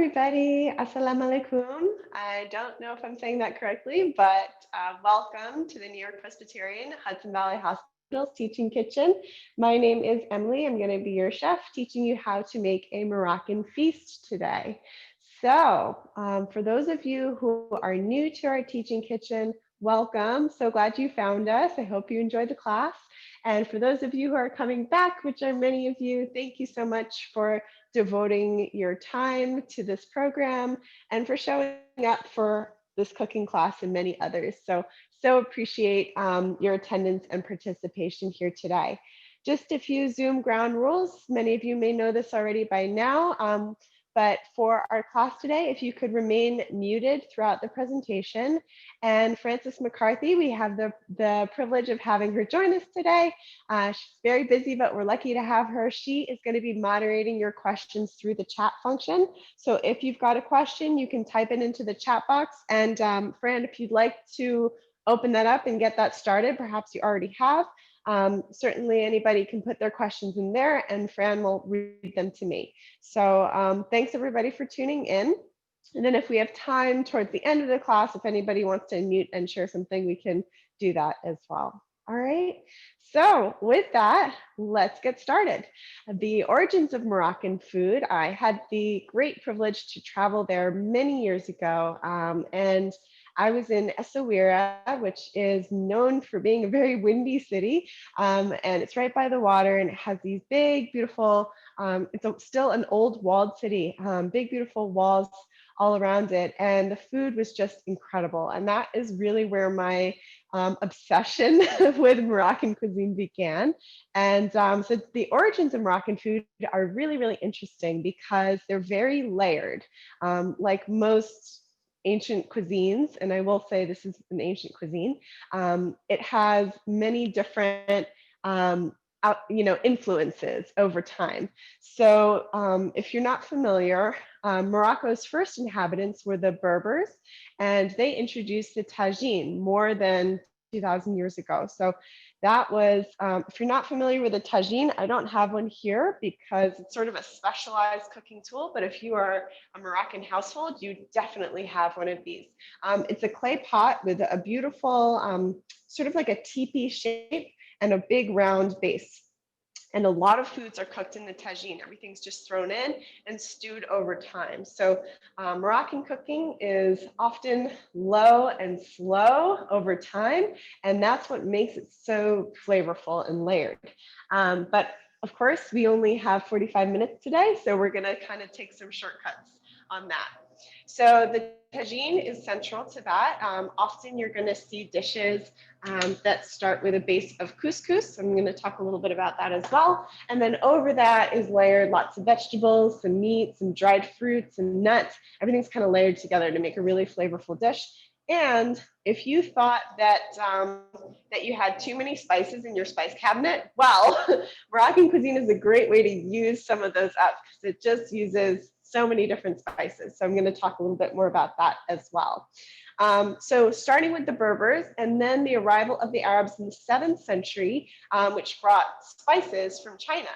Everybody, Assalamu alaikum. I don't know if I'm saying that correctly, but welcome to the New York Presbyterian Hudson Valley Hospital's Teaching Kitchen. My name is Emily. I'm going to be your chef, teaching you how to make a Moroccan feast today. So, for those of you who are new to our teaching kitchen, welcome. So glad you found us. I hope you enjoyed the class. And for those of you who are coming back, which are many of you, thank you so much for devoting your time to this program and for showing up for this cooking class and many others. So appreciate your attendance and participation here today. Just a few Zoom ground rules. Many of you may know this already by now, but for our class today, if you could remain muted throughout the presentation. And Frances McCarthy, we have the privilege of having her join us today. She's very busy, but we're lucky to have her. She is going to be moderating your questions through the chat function. So if you've got a question, you can type it into the chat box. And Fran, if you'd like to open that up and get that started, perhaps you already have. Certainly anybody can put their questions in there and Fran will read them to me. So thanks everybody for tuning in. And then if we have time towards the end of the class, if anybody wants to unmute and share something, we can do that as well. All right, so with that, let's get started. The origins of Moroccan food. I had the great privilege to travel there many years ago, and I was in Essaouira, which is known for being a very windy city, and it's right by the water, and it has these big, beautiful, still an old walled city, big, beautiful walls all around it, and the food was just incredible. And that is really where my obsession with Moroccan cuisine began. And so the origins of Moroccan food are really, really interesting because they're very layered, like most ancient cuisines, and I will say this is an ancient cuisine. It has many different influences over time. So if you're not familiar, Morocco's first inhabitants were the Berbers, and they introduced the tagine more than 2,000 years ago. So that was, if you're not familiar with a tagine, I don't have one here because it's sort of a specialized cooking tool, but if you are a Moroccan household, you definitely have one of these. It's a clay pot with a beautiful, sort of like a teepee shape and a big round base. And a lot of foods are cooked in the tagine. Everything's just thrown in and stewed over time. So Moroccan cooking is often low and slow over time, and that's what makes it so flavorful and layered. But of course, we only have 45 minutes today, so we're gonna kind of take some shortcuts on that. So the tagine is central to that. Often you're going to see dishes that start with a base of couscous. I'm going to talk a little bit about that as well. And then over that is layered lots of vegetables, some meat, some dried fruits and nuts. Everything's kind of layered together to make a really flavorful dish. And if you thought that that you had too many spices in your spice cabinet, well, Moroccan cuisine is a great way to use some of those up because it just uses so many different spices. So I'm going to talk a little bit more about that as well. So starting with the Berbers and then the arrival of the Arabs in the 7th century, which brought spices from China,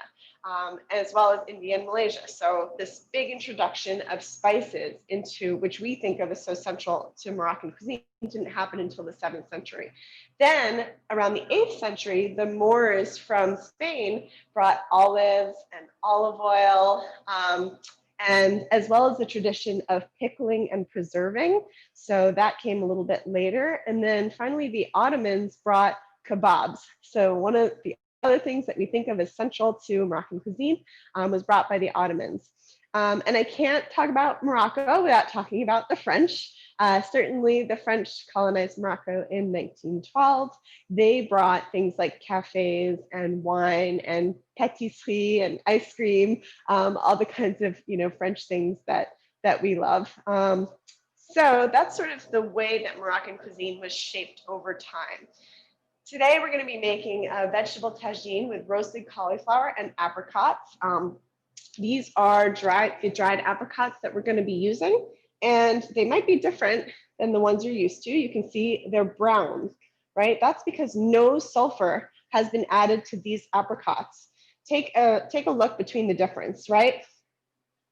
as well as India and Malaysia. So this big introduction of spices into which we think of as so central to Moroccan cuisine didn't happen until the 7th century. Then around the 8th century, the Moors from Spain brought olives and olive oil, and as well as the tradition of pickling and preserving. So that came a little bit later. And then finally, the Ottomans brought kebabs. So one of the other things that we think of as central to Moroccan cuisine was brought by the Ottomans. And I can't talk about Morocco without talking about the French. Certainly the French colonized Morocco in 1912. They brought things like cafes and wine and pâtisserie and ice cream, all the kinds of French things that we love. So that's sort of the way that Moroccan cuisine was shaped over time. Today we're going to be making a vegetable tagine with roasted cauliflower and apricots. These are the dried apricots that we're going to be using, and they might be different than the ones you're used to. You can see they're brown, right? That's because no sulfur has been added to these apricots. Take a look between the difference, right?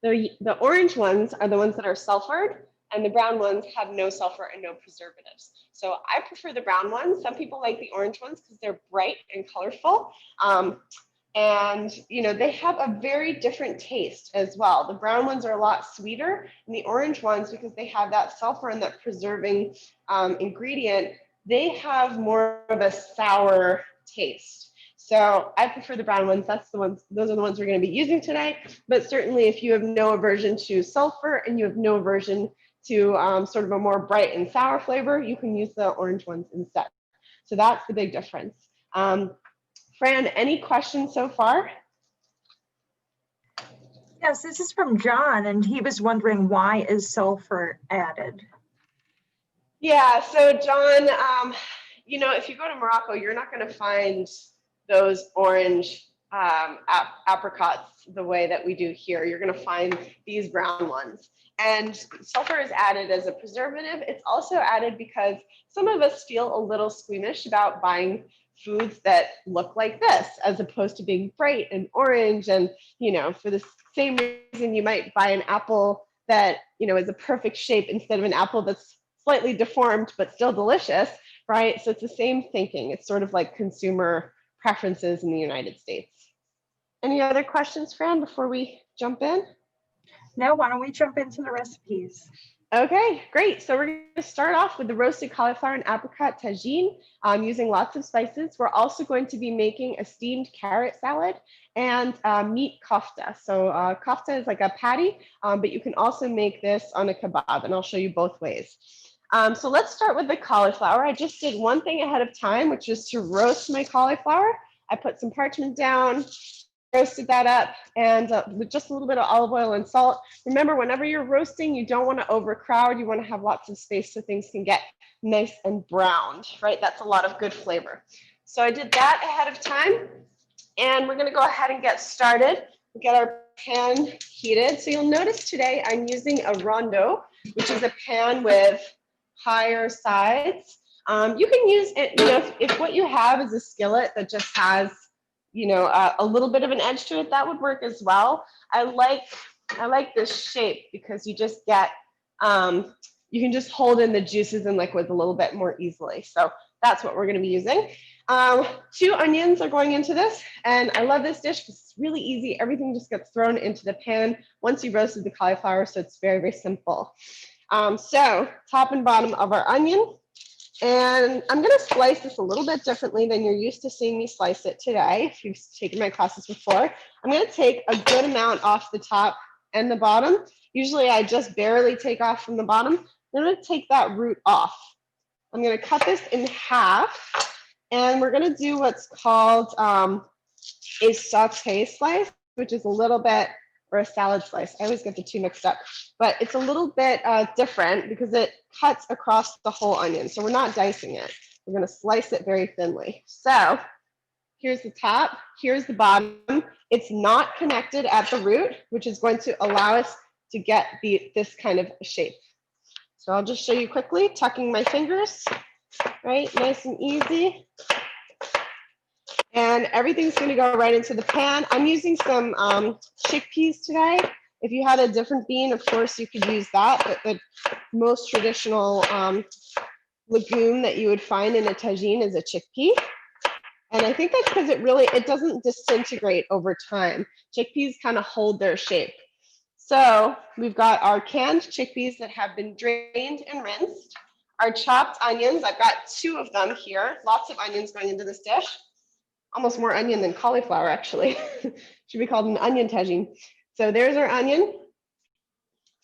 The orange ones are the ones that are sulfured, and the brown ones have no sulfur and no preservatives. So I prefer the brown ones. Some people like the orange ones because they're bright and colorful. And they have a very different taste as well. The brown ones are a lot sweeter, and the orange ones, because they have that sulfur and that preserving ingredient, they have more of a sour taste. So I prefer the brown ones. Those are the ones we're going to be using today. But certainly, if you have no aversion to sulfur and you have no aversion to sort of a more bright and sour flavor, you can use the orange ones instead. So that's the big difference. Fran, any questions so far? Yes, this is from John, and he was wondering, why is sulfur added? Yeah, so John, if you go to Morocco, you're not going to find those orange apricots the way that we do here. You're going to find these brown ones. And sulfur is added as a preservative. It's also added because some of us feel a little squeamish about buying foods that look like this, as opposed to being bright and orange. And, for the same reason you might buy an apple that, is a perfect shape instead of an apple that's slightly deformed, but still delicious, right? So it's the same thinking. It's sort of like consumer preferences in the United States. Any other questions, Fran, before we jump in? No, why don't we jump into the recipes? Okay, great. So we're going to start off with the roasted cauliflower and apricot tagine using lots of spices. We're also going to be making a steamed carrot salad and meat kofta. So kofta is like a patty, but you can also make this on a kebab, and I'll show you both ways. So let's start with the cauliflower. I just did one thing ahead of time, which is to roast my cauliflower. I put some parchment down, roasted that up, and with just a little bit of olive oil and salt. Remember, whenever you're roasting, you don't want to overcrowd. You want to have lots of space so things can get nice and browned, right? That's a lot of good flavor. So I did that ahead of time, and we're going to go ahead and get started. We get our pan heated. So you'll notice today I'm using a rondo, which is a pan with higher sides. You can use it, if what you have is a skillet that just has a little bit of an edge to it, that would work as well. I like this shape because you just get, you can just hold in the juices and liquids a little bit more easily. So that's what we're going to be using. 2 onions are going into this, and I love this dish because it's really easy. Everything just gets thrown into the pan once you roasted the cauliflower, so it's very, very simple. So top and bottom of our onion. And I'm going to slice this a little bit differently than you're used to seeing me slice it today. If you've taken my classes before, I'm going to take a good amount off the top and the bottom. Usually I just barely take off from the bottom. I'm going to take that root off. I'm going to cut this in half, and we're going to do what's called a sauté slice, which is a little bit, or a salad slice. I always get the two mixed up, but it's a little bit different because it cuts across the whole onion. So we're not dicing it. We're going to slice it very thinly. So here's the top, here's the bottom. It's not connected at the root, which is going to allow us to get this kind of shape. So I'll just show you quickly, tucking my fingers, right? Nice and easy. And everything's going to go right into the pan. I'm using some chickpeas today. If you had a different bean, of course, you could use that. But the most traditional legume that you would find in a tagine is a chickpea. And I think that's because it doesn't disintegrate over time. Chickpeas kind of hold their shape. So we've got our canned chickpeas that have been drained and rinsed. Our chopped onions, I've got 2 of them here. Lots of onions going into this dish. Almost more onion than cauliflower, actually. Should be called an onion tagine. So there's our onion.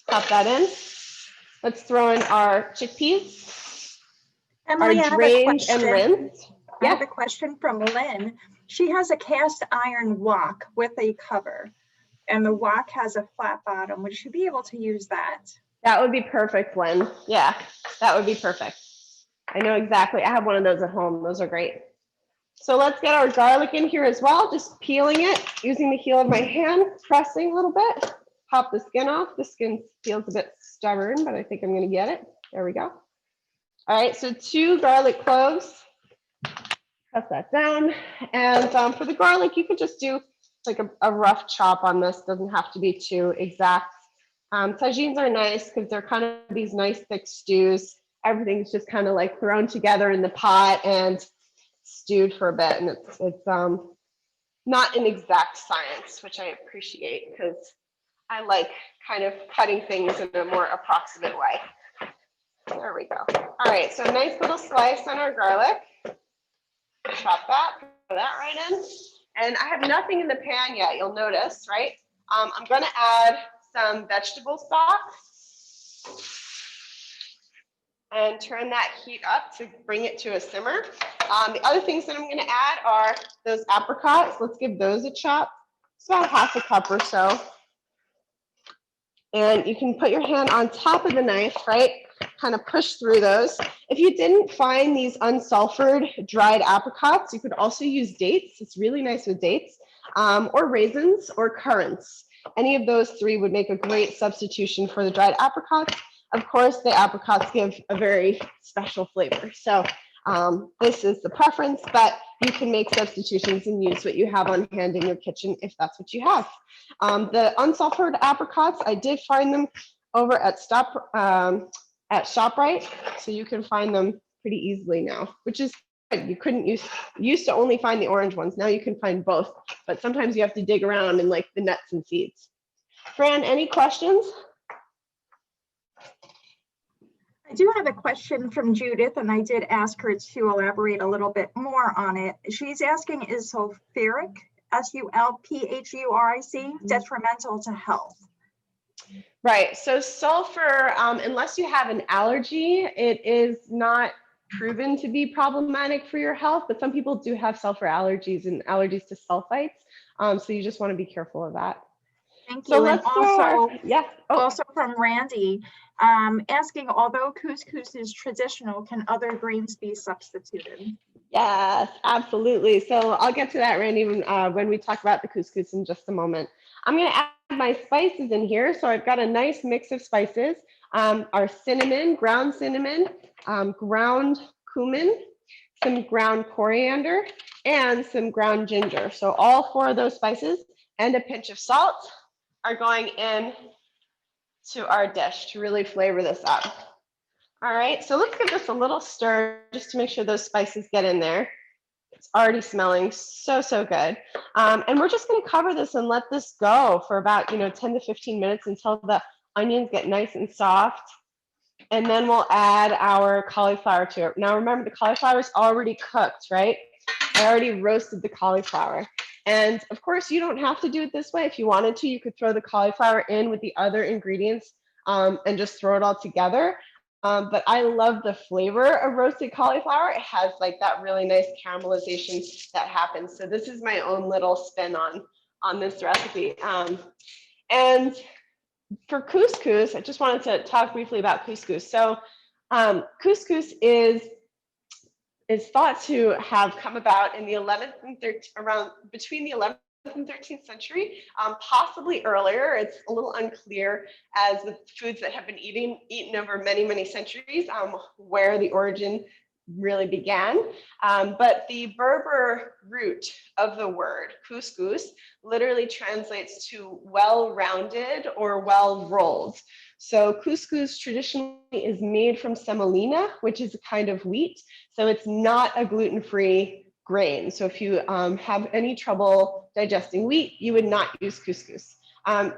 Pop that in. Let's throw in our chickpeas. Emily, our drained and rinsed. I have a question from Lynn. She has a cast iron wok with a cover, and the wok has a flat bottom. Would you be able to use that? That would be perfect, Lynn. Yeah, that would be perfect. I know exactly. I have one of those at home. Those are great. So let's get our garlic in here as well, just peeling it, using the heel of my hand, pressing a little bit, pop the skin off. The skin feels a bit stubborn, but I think I'm going to get it. There we go. All right, so 2 garlic cloves. Press that down. And for the garlic, you could just do like a rough chop on this. Doesn't have to be too exact. Tagines are nice because they're kind of these nice thick stews. Everything's just kind of like thrown together in the pot and stewed for a bit. And it's not an exact science, which I appreciate because I like kind of cutting things in a more approximate way. There we go. All right, so a nice little slice on our garlic. Chop that, put that right in. And I have nothing in the pan yet, you'll notice, right? I'm gonna add some vegetable stock and turn that heat up to bring it to a simmer. The other things that I'm gonna add are those apricots. Let's give those a chop. It's about half a cup or so. And you can put your hand on top of the knife, right? Kind of push through those. If you didn't find these unsulfured dried apricots, you could also use dates. It's really nice with dates, or raisins or currants. Any of those three would make a great substitution for the dried apricots. Of course, the apricots give a very special flavor. So this is the preference, but you can make substitutions and use what you have on hand in your kitchen if that's what you have. The unsulfured apricots, I did find them over at ShopRite, so you can find them pretty easily now, which is good. You couldn't used to only find the orange ones. Now you can find both, but sometimes you have to dig around in like the nuts and seeds. Fran, any questions? I do have a question from Judith, and I did ask her to elaborate a little bit more on it. She's asking, is sulfuric, sulphuric, detrimental to health? Right, so sulfur, unless you have an allergy, it is not proven to be problematic for your health, but some people do have sulfur allergies and allergies to sulfites. So you just want to be careful of that. Thank So you. let's And also, also from Randy, asking, although couscous is traditional, can other grains be substituted? Yes, absolutely. So I'll get to that, Randy, when we talk about the couscous in just a moment. I'm going to add my spices in here. So I've got a nice mix of spices. Our cinnamon, ground cumin, some ground coriander, and some ground ginger. So all four of those spices and a pinch of salt are going in to our dish to really flavor this up. All right, so let's give this a little stir just to make sure those spices get in there. It's already smelling so, so good. And we're just gonna cover this and let this go for about 10 to 15 minutes until the onions get nice and soft. And then we'll add our cauliflower to it. Now remember, the cauliflower is already cooked, right? I already roasted the cauliflower. And of course, you don't have to do it this way. If you wanted to, you could throw the cauliflower in with the other ingredients and just throw it all together. But I love the flavor of roasted cauliflower. It has like that really nice caramelization that happens. So this is my own little spin on this recipe. And for couscous, I just wanted to talk briefly about couscous. So couscous is thought to have come about in the 11th and 13th, around between the 11th and 13th century, possibly earlier. It's a little unclear as the foods that have been eaten over many, many centuries, where the origin really began. But the Berber root of the word couscous literally translates to well-rounded or well-rolled. So couscous traditionally is made from semolina, which is a kind of wheat. So it's not a gluten-free grain. So if you have any trouble digesting wheat, you would not use couscous.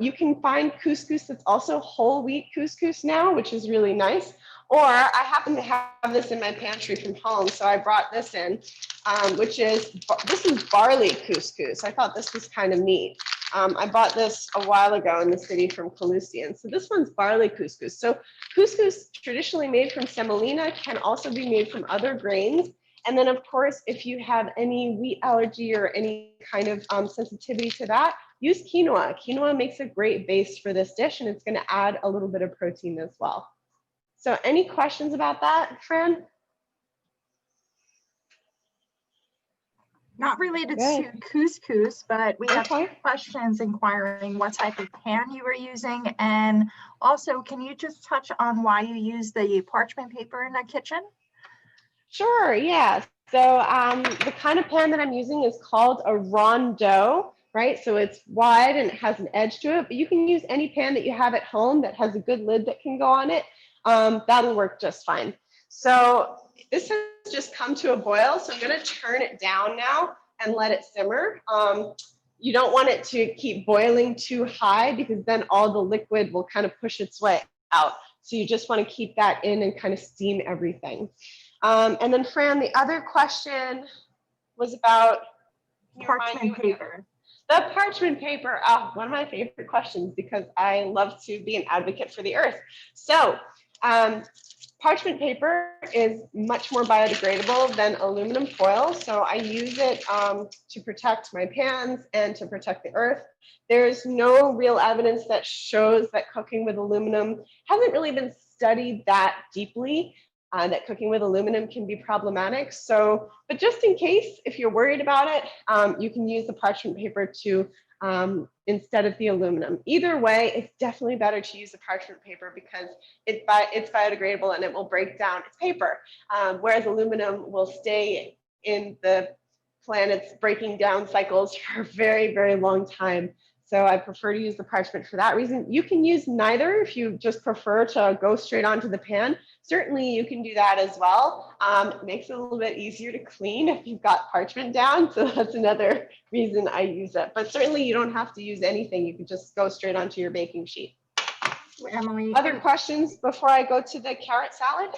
You can find couscous that's also whole wheat couscous now, which is really nice. Or I happen to have this in my pantry from home, so I brought this in, this is barley couscous. I thought this was kind of neat. I bought this a while ago in the city from Calusian. So this one's barley couscous. So couscous traditionally made from semolina can also be made from other grains. And then of course, if you have any wheat allergy or any kind of sensitivity to that, use quinoa. Quinoa makes a great base for this dish, and it's going to add a little bit of protein as well. So any questions about that, Fran? Not related to couscous, but we have two questions inquiring what type of pan you were using. And also, can you just touch on why you use the parchment paper in the kitchen? Sure, yeah. So the kind of pan that I'm using is called a rondeau. right? So it's wide and it has an edge to it, but you can use any pan that you have at home that has a good lid that can go on it. That'll work just fine. So this has just come to a boil, so I'm going to turn it down now and let it simmer. You don't want it to keep boiling too high because then all the liquid will kind of push its way out. So you just want to keep that in and kind of steam everything. And then Fran, the other question was about Parchment paper. The parchment paper. Oh, one of my favorite questions because I love to be an advocate for the earth. So parchment paper is much more biodegradable than aluminum foil. So I use it to protect my pans and to protect the earth. There's no real evidence that shows that cooking with aluminum hasn't really been studied that deeply. That cooking with aluminum can be problematic. So, but just in case, if you're worried about it, you can use the parchment paper to instead of the aluminum. Either way, it's definitely better to use the parchment paper because it's biodegradable and it will break down its paper, whereas aluminum will stay in the planet's breaking down cycles for a very, very long time. So I prefer to use the parchment for that reason. You can use neither if you just prefer to go straight onto the pan. Certainly you can do that as well. It makes it a little bit easier to clean if you've got parchment down. So that's another reason I use it. But certainly you don't have to use anything. You can just go straight onto your baking sheet. Emily, Other questions before I go to the carrot salad?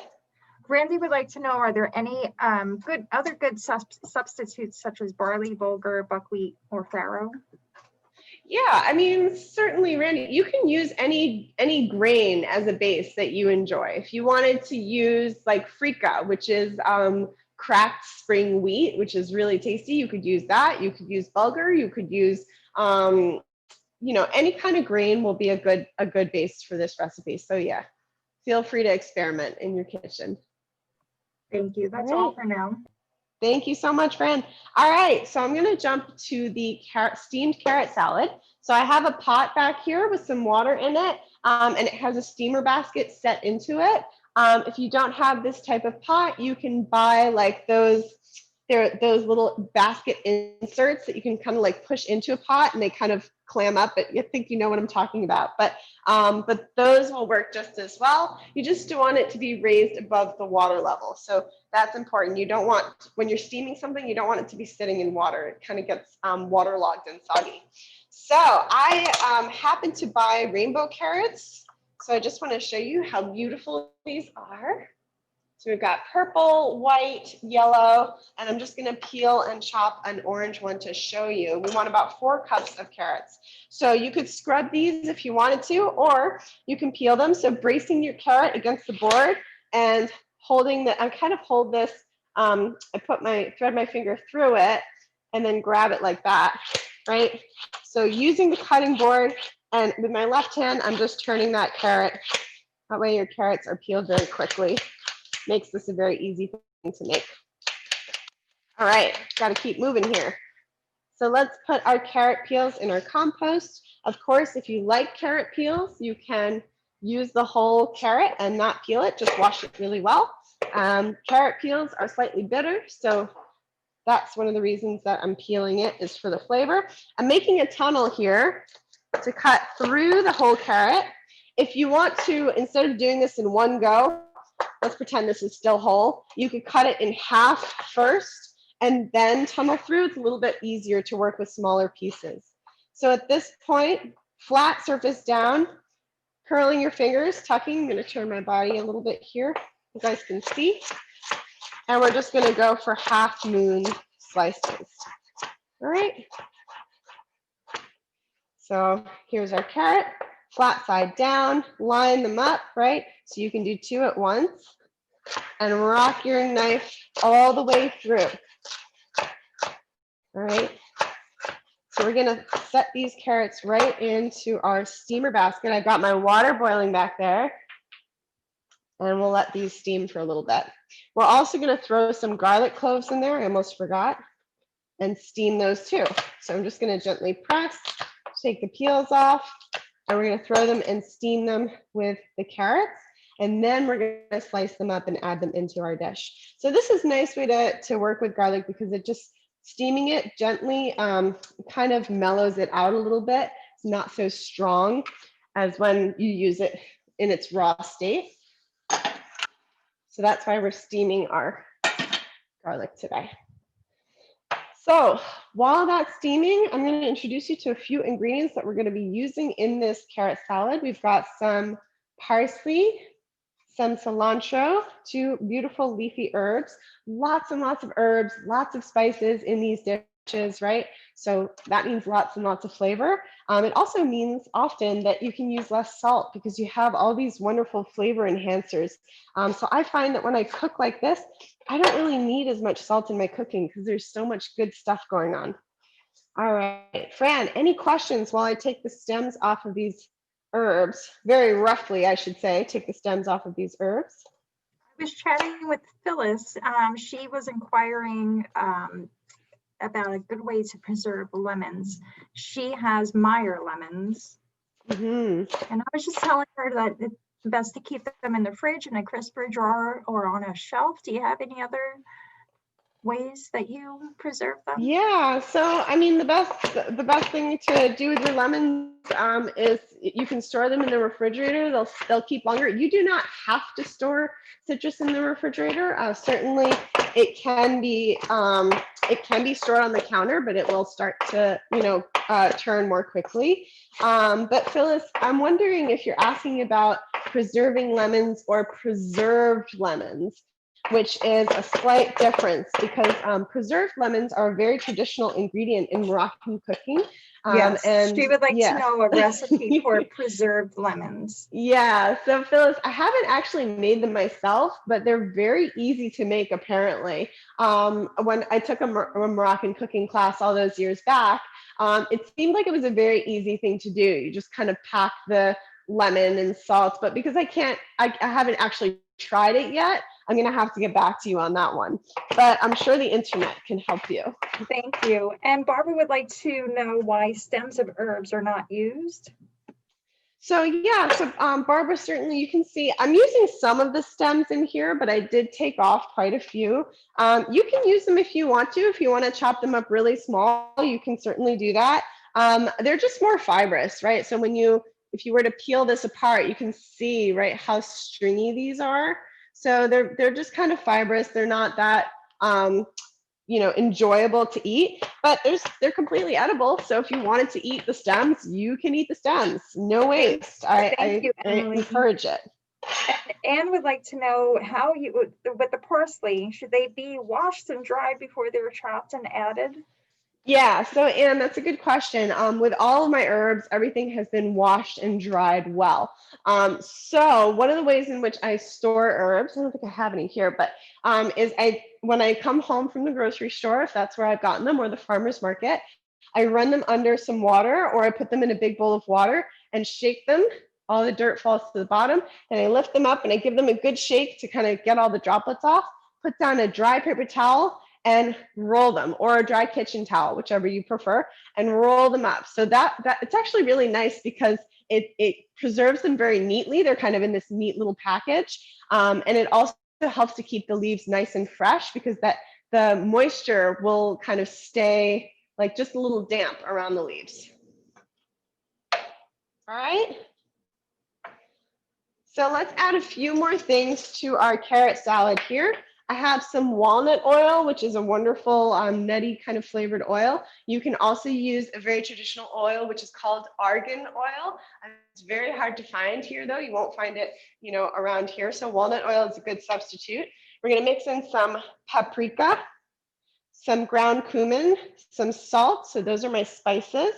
Randy would like to know, are there any other good substitutes such as barley, bulgur, buckwheat, or farro? Yeah, I mean, certainly, Randy, you can use any grain as a base that you enjoy. If you wanted to use like frika, which is cracked spring wheat, which is really tasty, you could use that. You could use bulgur. You could use, you know, any kind of grain will be a good base for this recipe. So yeah, feel free to experiment in your kitchen. Thank you. That's all for now. Thank you so much, Fran. All right, so I'm going to jump to the steamed carrot salad. So I have a pot back here with some water in it, and it has a steamer basket set into it. If you don't have this type of pot, you can buy like those little basket inserts that you can kind of like push into a pot and they kind of clam up. But I think you know what I'm talking about. But those will work just as well. You just want it to be raised above the water level. So that's important. You don't want, when you're steaming something, you don't want it to be sitting in water. It kind of gets waterlogged and soggy. So I happen to buy rainbow carrots. So I just want to show you how beautiful these are. So we've got purple, white, yellow, and I'm just going to peel and chop an orange one to show you. We want about 4 cups of carrots. So you could scrub these if you wanted to, or you can peel them. So bracing your carrot against the board and holding I kind of hold this, I thread my finger through it and then grab it like that, right? So using the cutting board and with my left hand, I'm just turning that carrot. That way your carrots are peeled very quickly. Makes this a very easy thing to make. All right, got to keep moving here. So let's put our carrot peels in our compost. Of course, if you like carrot peels, you can use the whole carrot and not peel it, just wash it really well. Carrot peels are slightly bitter, so that's one of the reasons that I'm peeling it is for the flavor. I'm making a tunnel here to cut through the whole carrot. If you want to, instead of doing this in one go, let's pretend this is still whole. You could cut it in half first and then tunnel through. It's a little bit easier to work with smaller pieces. So at this point, flat surface down, curling your fingers, tucking. I'm going to turn my body a little bit here, you guys can see. And we're just going to go for half moon slices. All right. So here's our carrot, flat side down, line them up, right? So you can do 2 at once and rock your knife all the way through. All right. So we're going to set these carrots right into our steamer basket. I've got my water boiling back there. And we'll let these steam for a little bit. We're also going to throw some garlic cloves in there. I almost forgot. And steam those too. So I'm just going to gently press, take the peels off, and we're going to throw them and steam them with the carrots. And then we're going to slice them up and add them into our dish. So this is a nice way to work with garlic because it just Steaming it gently kind of mellows it out a little bit. It's not so strong as when you use it in its raw state. So that's why we're steaming our garlic today. So while that's steaming, I'm going to introduce you to a few ingredients that we're going to be using in this carrot salad. We've got some parsley, some cilantro, 2 beautiful leafy herbs, lots and lots of herbs, lots of spices in these dishes, right? So that means lots and lots of flavor. It also means often that you can use less salt because you have all these wonderful flavor enhancers. So I find that when I cook like this, I don't really need as much salt in my cooking because there's so much good stuff going on. All right, Fran, any questions while I take the stems off of these herbs? Very roughly, I should say, take the stems off of these herbs. I was chatting with Phyllis. She was inquiring about a good way to preserve lemons. She has Meyer lemons. And I was just telling her that it's best to keep them in the fridge in a crisper jar or on a shelf. Do you have any other ways that you preserve them? Yeah, so I mean, the best thing to do with your lemons is you can store them in the refrigerator. They'll keep longer. You do not have to store citrus in the refrigerator. Certainly, it can be stored on the counter, but it will start to turn more quickly. But Phyllis, I'm wondering if you're asking about preserving lemons or preserved lemons, which is a slight difference because preserved lemons are a very traditional ingredient in Moroccan cooking. Yes, and she would like yes. to know a recipe for preserved lemons. Yeah, so Phyllis, I haven't actually made them myself, but they're very easy to make apparently. When I took a Moroccan cooking class all those years back, it seemed like it was a very easy thing to do. You just kind of pack the lemon and salt, but because I haven't actually tried it yet, I'm going to have to get back to you on that one, but I'm sure the internet can help you. Thank you. And Barbara would like to know why stems of herbs are not used. So yeah, so Barbara, certainly you can see I'm using some of the stems in here, but I did take off quite a few. You can use them if you want to. If you want to chop them up really small, you can certainly do that. They're just more fibrous, right? So if you were to peel this apart, you can see, right, how stringy these are. So they're just kind of fibrous. They're not that enjoyable to eat, but they're completely edible. So if you wanted to eat the stems, you can eat the stems. No waste. Thank you, I encourage it. And Anne would like to know how you would, with the parsley, should they be washed and dried before they're chopped and added? Yeah, so Anne, that's a good question. With all of my herbs, everything has been washed and dried well. So one of the ways in which I store herbs, I don't think I have any here, but is when I come home from the grocery store, if that's where I've gotten them, or the farmer's market, I run them under some water, or I put them in a big bowl of water and shake them. All the dirt falls to the bottom, and I lift them up and I give them a good shake to kind of get all the droplets off. Put down a dry paper towel and roll them, or a dry kitchen towel, whichever you prefer, and roll them up. So that it's actually really nice because it preserves them very neatly. They're kind of in this neat little package. And it also helps to keep the leaves nice and fresh because the moisture will kind of stay like just a little damp around the leaves. All right. So let's add a few more things to our carrot salad here. I have some walnut oil, which is a wonderful nutty kind of flavored oil. You can also use a very traditional oil, which is called argan oil. It's very hard to find here, though. You won't find it, around here. So walnut oil is a good substitute. We're going to mix in some paprika, some ground cumin, some salt. So those are my spices.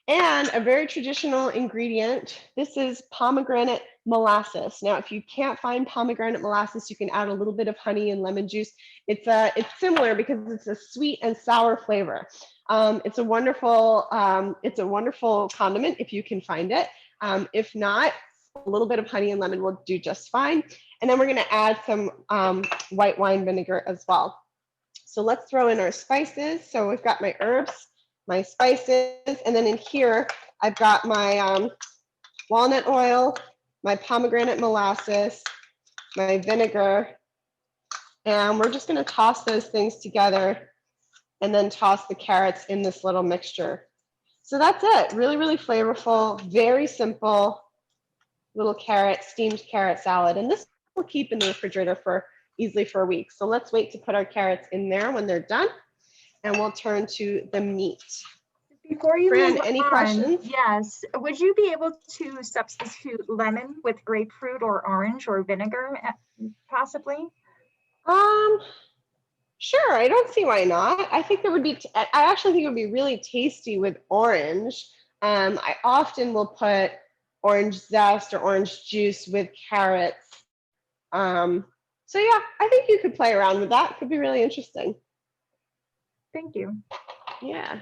And a very traditional ingredient, this is pomegranate molasses. Now, if you can't find pomegranate molasses, you can add a little bit of honey and lemon juice. It's similar because it's a sweet and sour flavor. It's a wonderful condiment if you can find it. If not, a little bit of honey and lemon will do just fine. And then we're going to add some white wine vinegar as well. So let's throw in our spices. So we've got my herbs, my spices, and then in here, I've got my walnut oil, my pomegranate molasses, my vinegar, and we're just going to toss those things together and then toss the carrots in this little mixture. So that's it. Really, really flavorful, very simple little steamed carrot salad. And this will keep in the refrigerator for easily for a week. So let's wait to put our carrots in there when they're done, and we'll turn to the meat. Before you Fran, move any on, questions? yes, would you be able to substitute lemon with grapefruit or orange or vinegar, possibly? Sure. I don't see why not. I think there would be. I actually think it would be really tasty with orange. I often will put orange zest or orange juice with carrots. So yeah, I think you could play around with that. It could be really interesting. Thank you. Yeah,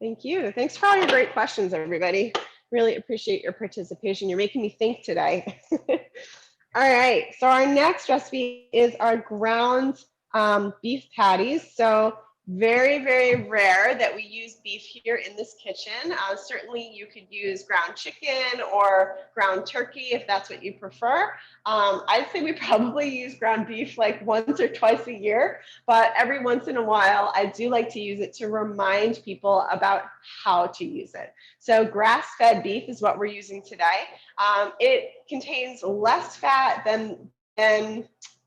thank you. Thanks for all your great questions, everybody. Really appreciate your participation. You're making me think today. All right, so our next recipe is our ground beef patties. So very, very rare that we use beef here in this kitchen. Certainly you could use ground chicken or ground turkey if that's what you prefer. I'd say we probably use ground beef like once or twice a year, but every once in a while, I do like to use it to remind people about how to use it. So grass-fed beef is what we're using today. It contains less fat than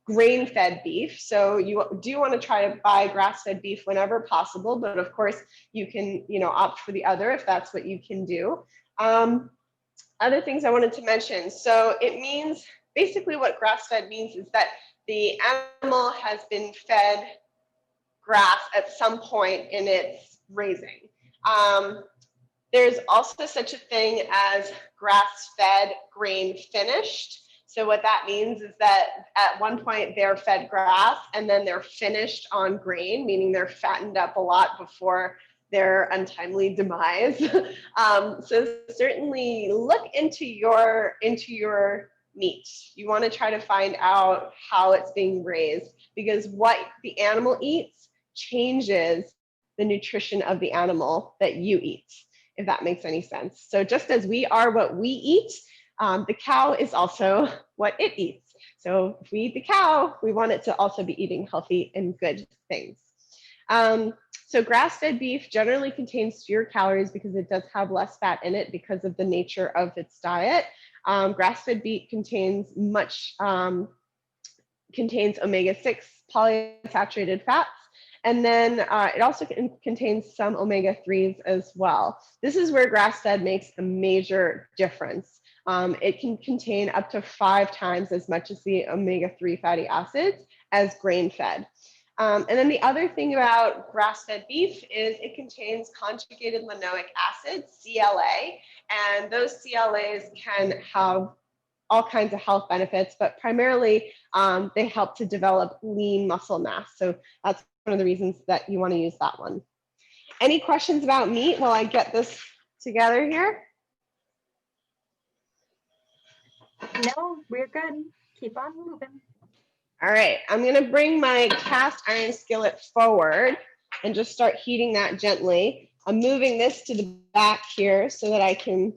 grain-fed beef. So you do want to try to buy grass-fed beef whenever possible, but of course you can, opt for the other if that's what you can do. Other things I wanted to mention. So it means, basically what grass-fed means is that the animal has been fed grass at some point in its raising. There's also such a thing as grass-fed grain finished. So what that means is that at one point they're fed grass and then they're finished on grain, meaning they're fattened up a lot before their untimely demise. So certainly look into your meat. You want to try to find out how it's being raised, because what the animal eats changes the nutrition of the animal that you eat, if that makes any sense. So just as we are what we eat, the cow is also what it eats. So if we eat the cow, we want it to also be eating healthy and good things. So grass-fed beef generally contains fewer calories because it does have less fat in it because of the nature of its diet. Grass-fed beef contains omega-6 polyunsaturated fats. And then it also contains some omega-3s as well. This is where grass-fed makes a major difference. It can contain up to 5 times as much as the omega-3 fatty acids as grain-fed. And then the other thing about grass-fed beef is it contains conjugated linoleic acid, CLA, and those CLAs can have all kinds of health benefits, but primarily they help to develop lean muscle mass. So that's one of the reasons that you want to use that one. Any questions about meat while I get this together here? No, we're good. Keep on moving. All right, I'm going to bring my cast iron skillet forward and just start heating that gently. I'm moving this to the back here so that I can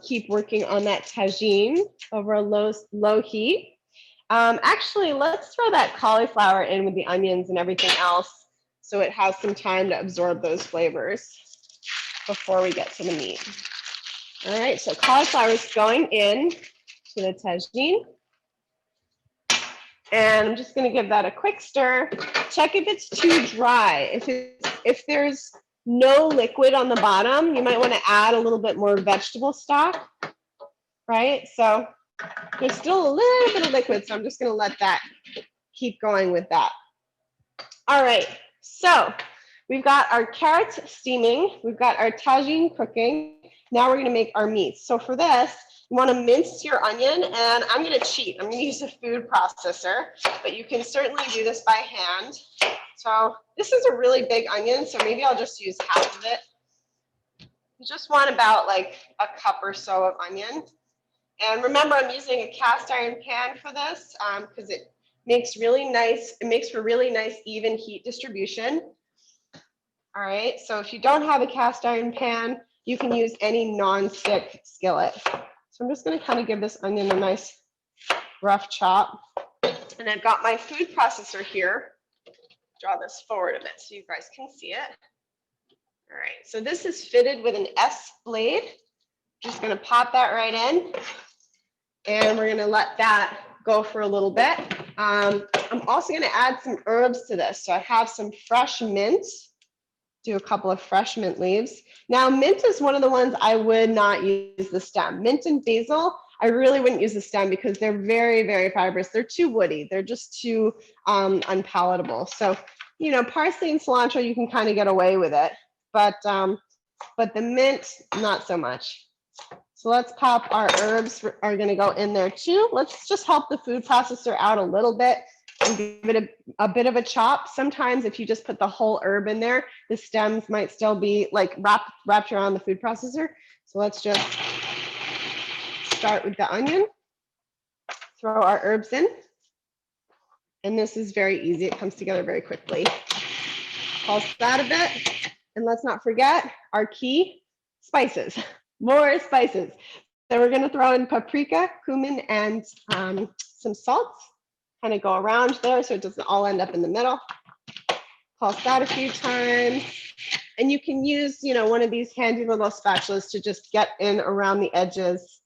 keep working on that tagine over a low heat. Actually, let's throw that cauliflower in with the onions and everything else so it has some time to absorb those flavors before we get to the meat. All right, so cauliflower is going in to the tagine. And I'm just going to give that a quick stir. Check if it's too dry. If there's no liquid on the bottom, you might want to add a little bit more vegetable stock, right? So there's still a little bit of liquid, so I'm just going to let that keep going with that. All right, so we've got our carrots steaming. We've got our tagine cooking. Now we're going to make our meat. So for this, you want to mince your onion, and I'm going to cheat. I'm going to use a food processor, but you can certainly do this by hand. So this is a really big onion, so maybe I'll just use half of it. You just want about like a cup or so of onion. And remember, I'm using a cast iron pan for this because it makes for really nice even heat distribution. All right, so if you don't have a cast iron pan, you can use any non-stick skillet. So I'm just going to kind of give this onion a nice rough chop. And I've got my food processor here. draw this forward a bit so you guys can see it. All right, so this is fitted with an S blade. Just gonna pop that right in, and we're gonna let that go for a little bit. I'm also gonna add some herbs to this. So I have some fresh mint, do a couple of fresh mint leaves. Now, mint is one of the ones I would not use the stem. Mint and basil, I really wouldn't use the stem because they're very, very fibrous. They're too woody. They're just too unpalatable. So, you know, parsley and cilantro, you can kind of get away with it. But the mint, not so much. So let's pop our herbs are going to go in there too. Let's just help the food processor out a little bit and give it a bit of a chop. Sometimes if you just put the whole herb in there, the stems might still be like wrapped around the food processor. So let's just start with the onion, throw our herbs in. And this is very easy. It comes together very quickly. Pulse that a bit. And let's not forget our key spices, more spices. So we're gonna throw in paprika, cumin, and some salt. Kind of go around there so it doesn't all end up in the middle. Pulse that a few times. And you can use, you know, one of these handy little spatulas to just get in around the edges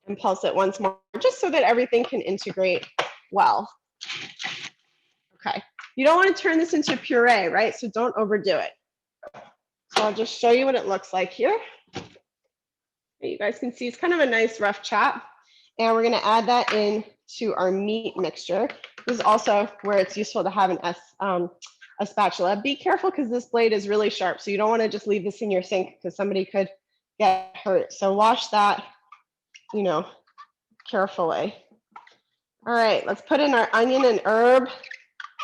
and pulse it once more, just so that everything can integrate well. Okay. You don't want to turn this into puree, right? So don't overdo it. So I'll just show you what it looks like here. You guys can see it's kind of a nice rough chop. And we're going to add that in to our meat mixture. This is also where it's useful to have a spatula. Be careful because this blade is really sharp. So you don't want to just leave this in your sink because somebody could get hurt. So wash that, you know, carefully. All right, let's put in our onion and herb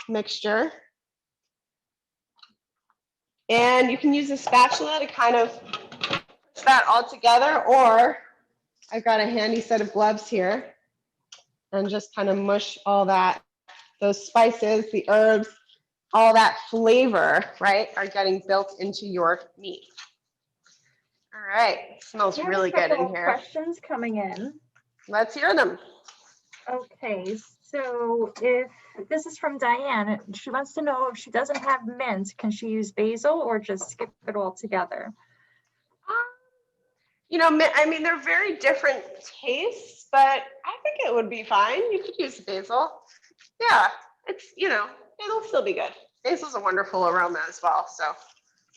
mixture. And you can use a spatula to kind of push that all together, or I've got a handy set of gloves here and just kind of mush all that, those spices, the herbs, all that flavor, right, are getting built into your meat. All right, it smells really good in here. Questions coming in. Let's hear them. Okay, so if this is from Diane, she wants to know if she doesn't have mint, can she use basil or just skip it all together? You know, I mean, they're very different tastes, but I think it would be fine. You could use basil. Yeah, it's, you know, it'll still be good. Basil's a wonderful aroma as well, so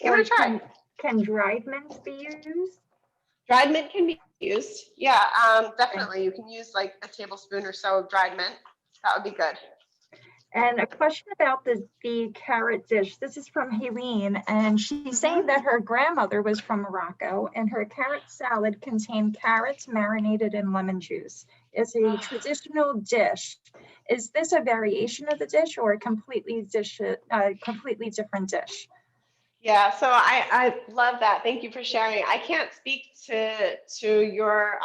give it a try. Can dried mint be used? Dried mint can be used. Yeah, definitely. You can use like a tablespoon or so of dried mint. That would be good. And a question about the carrot dish. This is from Helene, and she's saying that her grandmother was from Morocco, and her carrot salad contained carrots marinated in lemon juice. It's a traditional dish. Is this a variation of the dish or a completely different dish? Yeah, so I love that. Thank you for sharing. I can't speak to your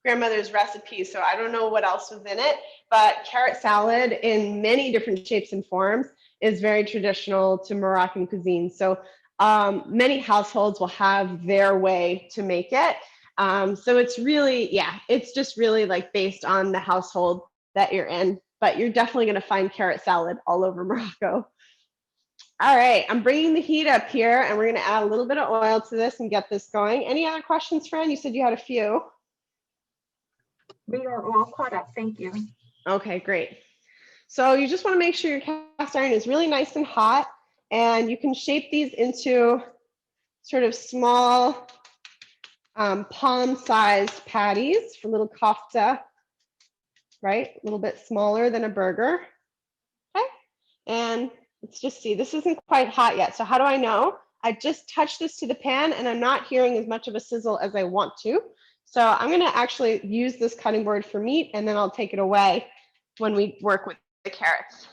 grandmother's recipe, so I don't know what else was in it, but carrot salad in many different shapes and forms is very traditional to Moroccan cuisine. So many households will have their way to make it. So it's really, yeah, it's just really like based on the household that you're in, but you're definitely gonna find carrot salad all over Morocco. All right, I'm bringing the heat up here and we're gonna add a little bit of oil to this and get this going. Any other questions, Fran? You said you had a few. We are all caught up, thank you. Okay, great. So you just wanna make sure your cast iron is really nice and hot, and you can shape these into sort of small palm-sized patties for little kofta, right? A little bit smaller than a burger, okay? And let's just see, this isn't quite hot yet. So how do I know? I just touched this to the pan and I'm not hearing as much of a sizzle as I want to. So I'm gonna actually use this cutting board for meat and then I'll take it away when we work with the carrots.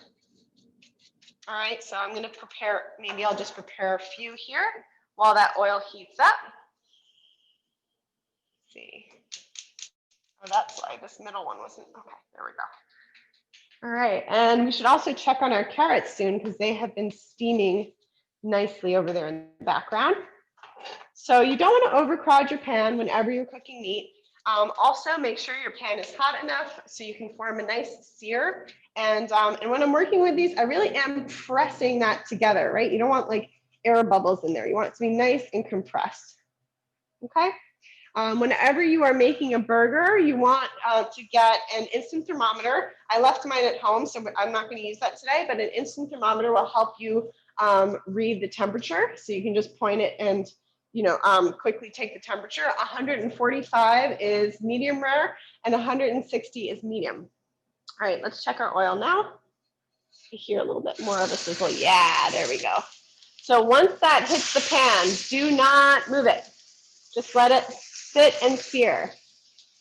All right, so I'm gonna prepare, maybe I'll just prepare a few here while that oil heats up. Let's see. Oh, that's why this middle one wasn't, okay, there we go. All right, and we should also check on our carrots soon because they have been steaming nicely over there in the background. So you don't want to overcrowd your pan whenever you're cooking meat. Also, make sure your pan is hot enough so you can form a nice sear. And when I'm working with these, I really am pressing that together, right? You don't want like air bubbles in there. You want it to be nice and compressed. Okay. Whenever you are making a burger, you want to get an instant thermometer. I left mine at home, so I'm not going to use that today, but an instant thermometer will help you read the temperature. So you can just point it and quickly take the temperature. 145 is medium rare and 160 is medium. All right, let's check our oil now. I hear a little bit more of a sizzle. Yeah, there we go. So once that hits the pan, do not move it. Just let it sit and sear,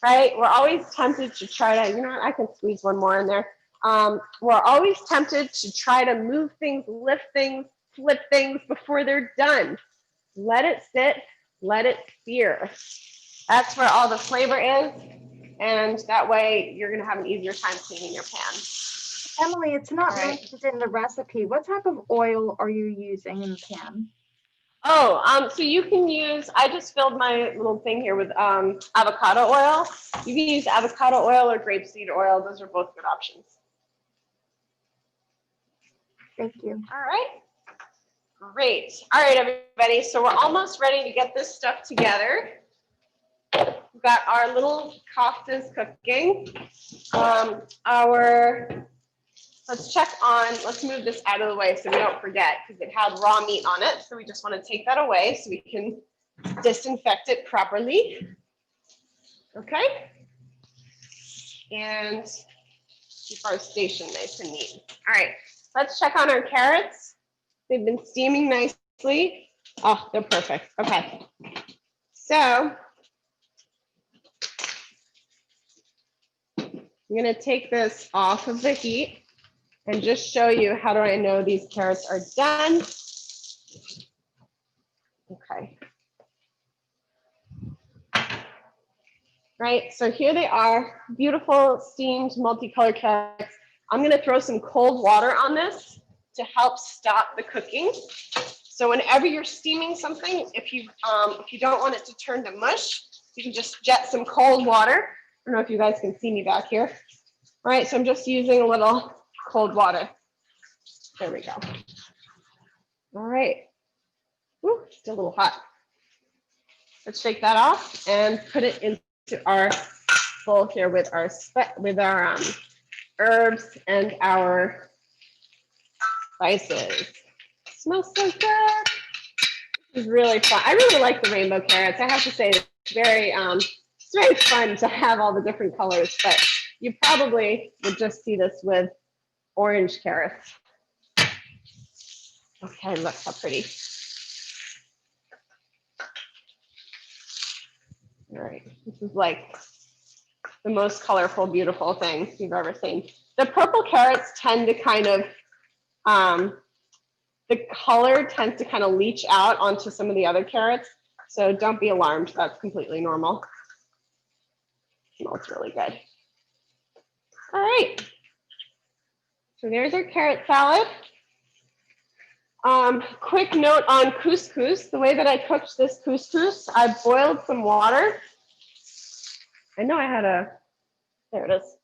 right? We're always tempted to try to, I can squeeze one more in there. We're always tempted to try to move things, lift things, flip things before they're done. Let it sit, let it sear. That's where all the flavor is. And that way you're gonna have an easier time cleaning your pan. Emily, it's not mentioned in the recipe. What type of oil are you using in the pan? Oh, so you can use, I just filled my little thing here with avocado oil. You can use avocado oil or grapeseed oil. Those are both good options. Thank you. All right. Great. All right, everybody. So we're almost ready to get this stuff together. We've got our little koftas cooking. Let's move this out of the way so we don't forget, because it had raw meat on it. So we just want to take that away so we can disinfect it properly. Okay. And keep our station nice and neat. All right, let's check on our carrots. They've been steaming nicely. Oh, they're perfect. Okay. So I'm going to take this off of the heat and just show you how do I know these carrots are done. Okay. Right, so here they are, beautiful steamed multicolored carrots. I'm going to throw some cold water on this to help stop the cooking. So whenever you're steaming something, if you don't want it to turn to mush, you can just jet some cold water. I don't know if you guys can see me back here. All right, so I'm just using a little cold water. There we go. All right. Ooh, still a little hot. Let's shake that off and put it into our bowl here with our herbs and our spices. Smells so good. This is really fun. I really like the rainbow carrots. I have to say it's very fun to have all the different colors, but you probably would just see this with orange carrots. Okay, look how pretty. All right, this is like the most colorful, beautiful thing you've ever seen. The purple carrots tend to kind of, the color tends to kind of leach out onto some of the other carrots. So don't be alarmed, that's completely normal. Smells really good. All right, so there's our carrot salad. Quick note on couscous. The way that I cooked this couscous, I boiled some water. I know I had there it is.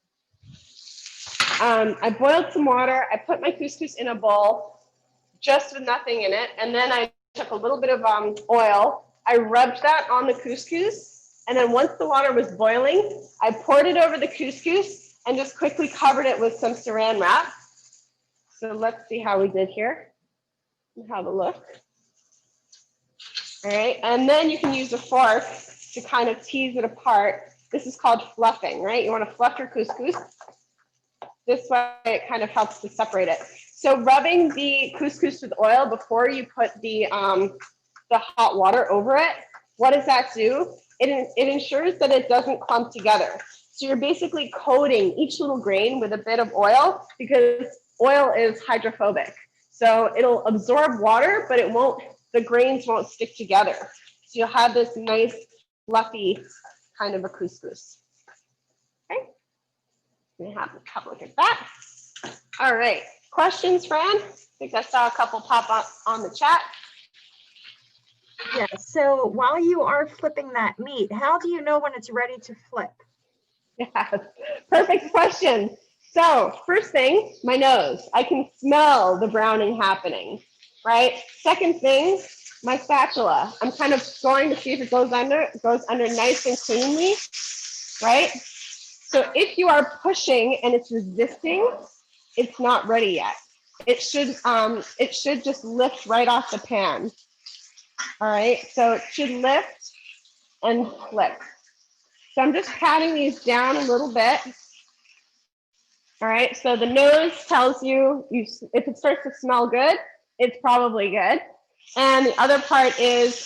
I boiled some water. I put my couscous in a bowl, just with nothing in it. And then I took a little bit of oil. I rubbed that on the couscous. And then once the water was boiling, I poured it over the couscous and just quickly covered it with some saran wrap. So let's see how we did here. Have a look. All right, and then you can use a fork to kind of tease it apart. This is called fluffing, right? You want to fluff your couscous. This way it kind of helps to separate it. So rubbing the couscous with oil before you put the hot water over it, what does that do? It ensures that it doesn't clump together. So you're basically coating each little grain with a bit of oil, because oil is hydrophobic. So it'll absorb water, but the grains won't stick together. So you'll have this nice, fluffy kind of a couscous. Okay, I'm gonna have a look at that. All right, questions, Fran? I think I saw a couple pop up on the chat. Yes. So while you are flipping that meat, how do you know when it's ready to flip? Yes, perfect question. So first thing, my nose. I can smell the browning happening, right? Second thing, my spatula. I'm kind of going to see if it goes under. It goes under nice and cleanly, right? So if you are pushing and it's resisting, it's not ready yet. It should just lift right off the pan. All right, so it should lift and flip. So I'm just patting these down a little bit. All right, so the nose tells you, if it starts to smell good, it's probably good. And the other part is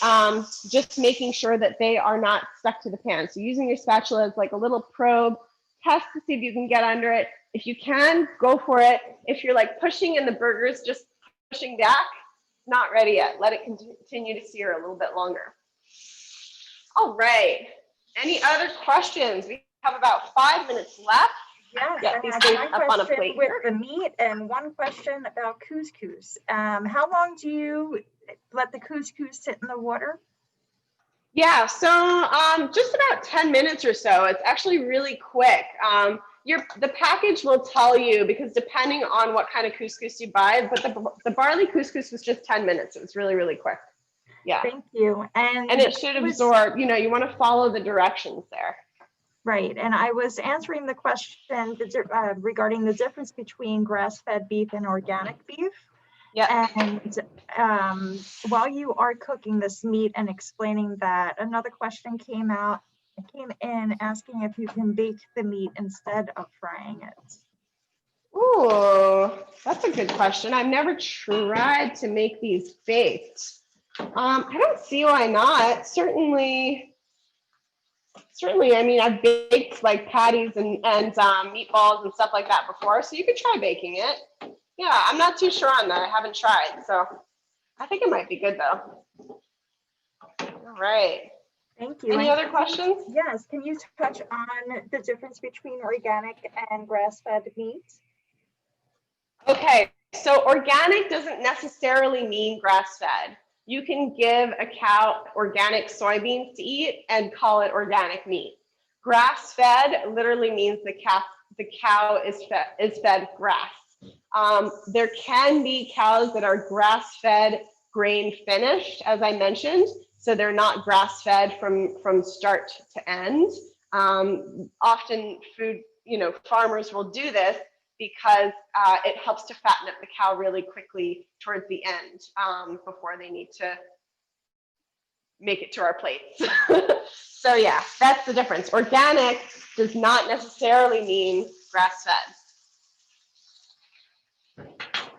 just making sure that they are not stuck to the pan. So using your spatula as like a little probe, test to see if you can get under it. If you can, go for it. If you're like pushing and the burger's just pushing back, not ready yet. Let it continue to sear a little bit longer. All right. Any other questions? We have about 5 minutes left. Yes, Get I these have things one up on a question plate with here. the meat and one question about couscous. How long do you let the couscous sit in the water? Yeah, so just about 10 minutes or so. It's actually really quick. The package will tell you, because depending on what kind of couscous you buy, but the barley couscous was just 10 minutes. It was really, really quick. Yeah. Thank you. And it should absorb, you want to follow the directions there. Right, and I was answering the question regarding the difference between grass-fed beef and organic beef. Yeah. And while you are cooking this meat and explaining that, another question came in asking if you can bake the meat instead of frying it. Ooh, that's a good question. I've never tried to make these baked. I don't see why not. Certainly, I mean, I've baked like patties and meatballs and stuff like that before, so you could try baking it. Yeah, I'm not too sure on that. I haven't tried, so I think it might be good though. All right. Thank you. Any other questions? Yes. Can you touch on the difference between organic and grass-fed meat? Okay, so organic doesn't necessarily mean grass-fed. You can give a cow organic soybeans to eat and call it organic meat. Grass-fed literally means the cow is fed grass. There can be cows that are grass-fed, grain finished, as I mentioned, so they're not grass-fed from start to end. Often farmers will do this because it helps to fatten up the cow really quickly towards the end before they need to make it to our plates. So yeah, that's the difference. Organic does not necessarily mean grass-fed.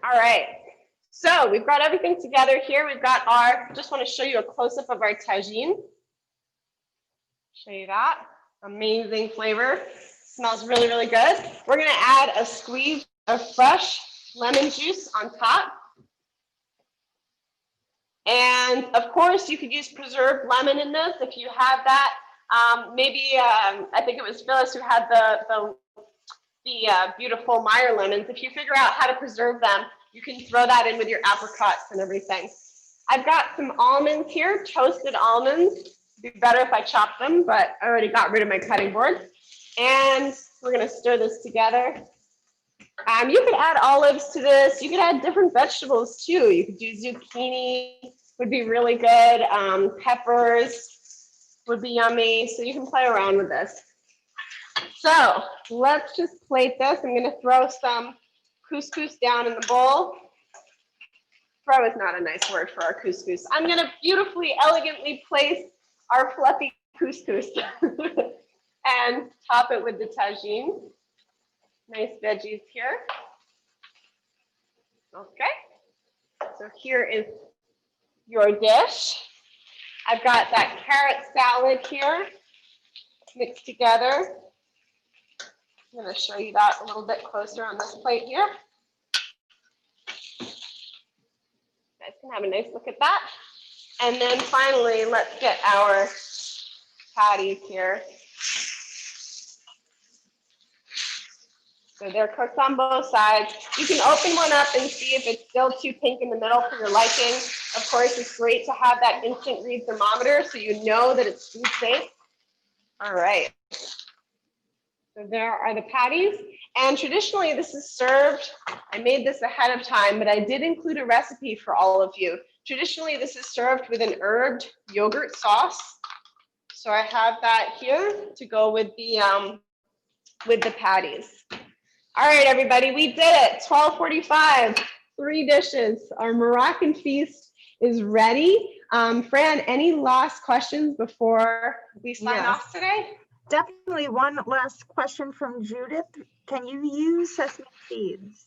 All right, so we've got everything together here. We've got just want to show you a close-up of our tagine. Show you that, amazing flavor. Smells really, really good. We're gonna add a squeeze of fresh lemon juice on top. And of course, you could use preserved lemon in this if you have that. I think it was Phyllis who had the beautiful Meyer lemons. If you figure out how to preserve them, you can throw that in with your apricots and everything. I've got some almonds here, toasted almonds. It'd be better if I chopped them, but I already got rid of my cutting board. And we're gonna stir this together. You could add olives to this. You could add different vegetables too. You could do zucchini, would be really good. Peppers would be yummy. So you can play around with this. So let's just plate this. I'm gonna throw some couscous down in the bowl. Throw is not a nice word for our couscous. I'm gonna beautifully, elegantly place our fluffy couscous and top it with the tagine. Nice veggies here. Okay, so here is your dish. I've got that carrot salad here mixed together. I'm going to show you that a little bit closer on this plate here. You guys can have a nice look at that. And then finally, let's get our patties here. So they're cooked on both sides. You can open one up and see if it's still too pink in the middle for your liking. Of course, it's great to have that instant read thermometer so you know that it's food safe. All right. So there are the patties. And traditionally, this is served. I made this ahead of time, but I did include a recipe for all of you. Traditionally, this is served with an herbed yogurt sauce. So I have that here to go with the patties. All right, everybody, we did it. 12:45, 3 dishes. Our Moroccan feast is ready. Fran, any last questions before we sign off today? Definitely one last question from Judith. Can you use sesame seeds?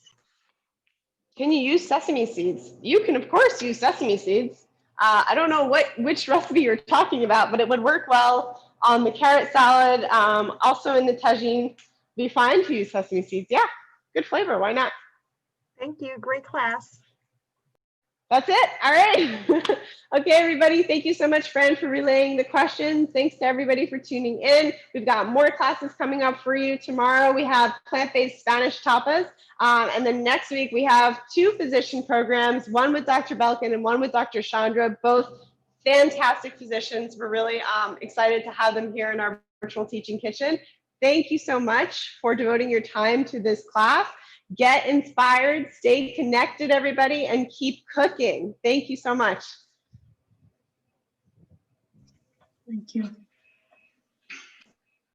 Can you use sesame seeds? You can, of course, use sesame seeds. I don't know which recipe you're talking about, but it would work well on the carrot salad. Also in the tagine, be fine to use sesame seeds. Yeah, good flavor. Why not? Thank you. Great class. That's it. All right. Okay, everybody. Thank you so much, Fran, for relaying the questions. Thanks to everybody for tuning in. We've got more classes coming up for you. Tomorrow we have plant-based Spanish tapas. And then next week we have 2 physician programs, one with Dr. Belkin and one with Dr. Chandra, both fantastic physicians. We're really excited to have them here in our virtual teaching kitchen. Thank you so much for devoting your time to this class. Get inspired, stay connected, everybody, and keep cooking. Thank you so much. Thank you.